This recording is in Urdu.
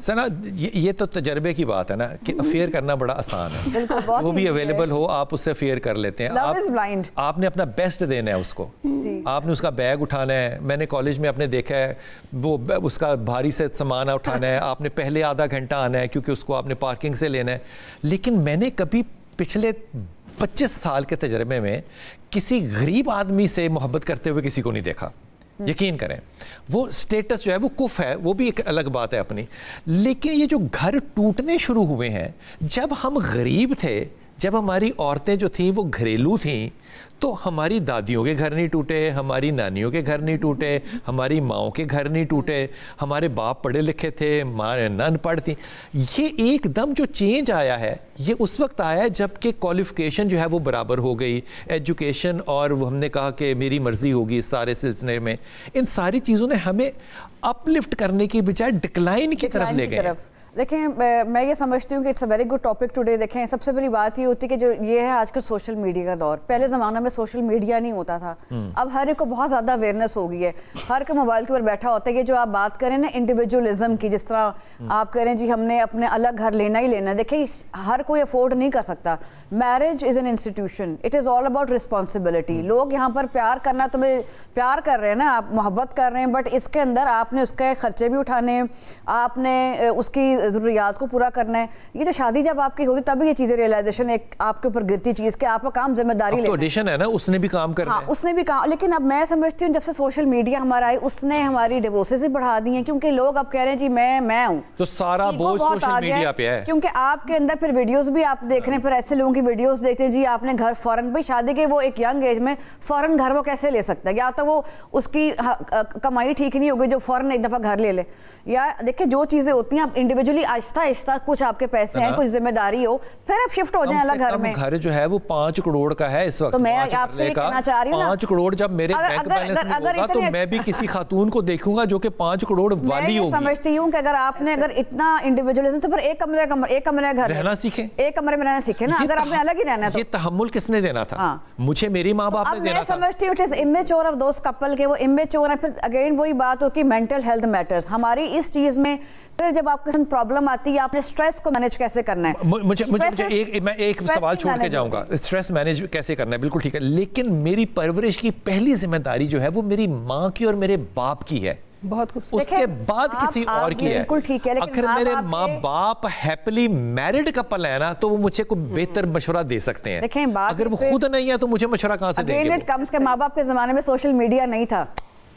سنا یہ تو تجربے کی بات ہے نا کہ افیئر کرنا بڑا آسان ہے, وہ بھی اویلیبل ہو آپ اس سے افیئر کر لیتے ہیں. آپ نے اپنا بیسٹ دینا ہے اس کو, آپ نے اس کا بیگ اٹھانا ہے. میں نے کالج میں آپ نے دیکھا ہے وہ اس کا بھاری سے سامان اٹھانا ہے, آپ نے پہلے آدھا گھنٹہ آنا ہے کیونکہ اس کو آپ نے پارکنگ سے لینا ہے. لیکن میں نے کبھی پچھلے 25 سال کے تجربے میں کسی غریب آدمی سے محبت کرتے ہوئے کسی کو نہیں دیکھا. یقین کریں, وہ سٹیٹس جو ہے وہ کف ہے, وہ بھی ایک الگ بات ہے اپنی. لیکن یہ جو گھر ٹوٹنے شروع ہوئے ہیں, جب ہم غریب تھے, جب ہماری عورتیں جو تھیں وہ گھریلو تھیں, تو ہماری دادیوں کے گھر نہیں ٹوٹے, ہماری نانیوں کے گھر نہیں ٹوٹے, ہماری ماؤں کے گھر نہیں ٹوٹے, ہمارے باپ پڑھے لکھے تھے, ماں ان پڑھ تھیں. یہ ایک دم جو چینج آیا ہے یہ اس وقت آیا ہے جب کہ کوالیفیکیشن جو ہے وہ برابر ہو گئی, ایجوکیشن, اور وہ ہم نے کہا کہ میری مرضی ہوگی اس سارے سلسلے میں. ان ساری چیزوں نے ہمیں اپ لفٹ کرنے کی بجائے ڈکلائن کی طرف لے گئے. دیکھیں میں یہ سمجھتی ہوں کہ it's a very good topic today. دیکھیں سب سے بڑی بات یہ ہوتی ہے کہ جو یہ ہے آج کل سوشل میڈیا کا دور. پہلے زمانہ میں سوشل میڈیا نہیں ہوتا تھا, اب ہر ایک کو بہت زیادہ اویئرنیس ہو گئی ہے, ہر کوئی موبائل کے اوپر بیٹھا ہوتا ہے. یہ جو آپ بات کریں نا انڈیویجولزم کی, جس طرح آپ کریں جی ہم نے اپنے الگ گھر لینا ہی لینا ہے. دیکھیں ہر کوئی افورڈ نہیں کر سکتا. Marriage is an institution, it is all about responsibility. لوگ یہاں پر پیار کرنا, تمہیں پیار کر رہے ہیں نا, آپ محبت کر رہے ہیں, بٹ اس کے اندر آپ نے اس کے خرچے بھی اٹھانے ہیں, آپ نے اس کی ضروریات کو پورا کرنا ہے. یہ جو شادی جب آپ کی ہوتی تب یہ چیزیں ریئلائزیشن ایک آپ کے اوپر گرتی چیز کہ آپ کا کام ذمہ داری لینا ہے. ایڈیشن ہے نا, اس نے بھی کام کرنا ہے. ہاں اس نے بھی کام. لیکن اب میں سمجھتی ہوں جب سے سوشل میڈیا ہمارا آئی اس نے ہماری ڈیوورسز بھی بڑھا دی ہیں, کیونکہ لوگ اب کہہ رہے ہیں جی میں ہوں, تو سارا بوجھ سوشل میڈیا پہ ہے. کیونکہ آپ کے اندر پھر ویڈیوز بھی آپ دیکھ رہے ہیں, پھر ایسے لوگوں کی ویڈیوز دیکھتے ہیں جی آپ نے گھر فوراً, بھائی شادی کے وہ ایک ینگ ایج میں فوراً گھر وہ کیسے لے سکتا ہے, یا تو وہ اس کی کمائی ٹھیک نہیں ہوگی جو فوراً ایک دفعہ گھر لے لے. یا دیکھیں جو چیزیں ہوتی ہیں آپ انڈیویجولی آہستہ آہستہ, کچھ آپ کے پیسے ہیں, کچھ ذمہ داری ہو, پھر آپ شفٹ ہو جائیں الگ گھر میں. گھر جو ہے وہ 5 کروڑ کا ہے اس وقت. تو میں آپ سے یہ کہنا چاہ رہی ہوں 5 کروڑ جب میرے بینک بیلنس میں ہوگا تو میں بھی کسی خاتون کو دیکھوں گا جو کہ 5 کروڑ والی ہوگی. میں سمجھتی ہوں کہ اگر آپ نے اگر اتنا انڈیویجولزم, تو پھر ایک کمرے گھر رہنا سیکھیں, ایک کمرے میں رہنا سیکھیں نا. اگر آپ نے الگ ہی رہنا ہے تو یہ تحمل کس نے دینا تھا؟ مجھے میری ماں باپ نے دینا تھا. میں سمجھتی ہوں it is immature of those couple کے, وہ امیچور ہیں. پھر اگین وہی بات ہو کہ مینٹل ہیلتھ میٹرز ہماری اس چیز میں. پھر جب آپ کے ساتھ پرابلم آتی ہے, آپ نے اسٹریس کو مینیج کیسے کرنا ہے. میں ایک سوال چھوڑ کے جاؤں گا, اسٹریس مینیج کیسے کرنا ہے, بالکل ٹھیک ہے. لیکن میری پرورش کی پہلی ذمہ داری جو ہے وہ میری ماں کی اور میرے باپ کی ہے, بہت خوبصورت. اس کے بعد کسی اور کی ہے. اگر میرے ماں باپ ہیپلی میرڈ کپل ہے نا تو وہ مجھے کوئی بہتر مشورہ دے سکتے ہیں. اگر وہ خود نہیں ہے تو مجھے مشورہ کہاں سے دیں گے؟ ماں باپ کے زمانے میں سوشل میڈیا نہیں تھا,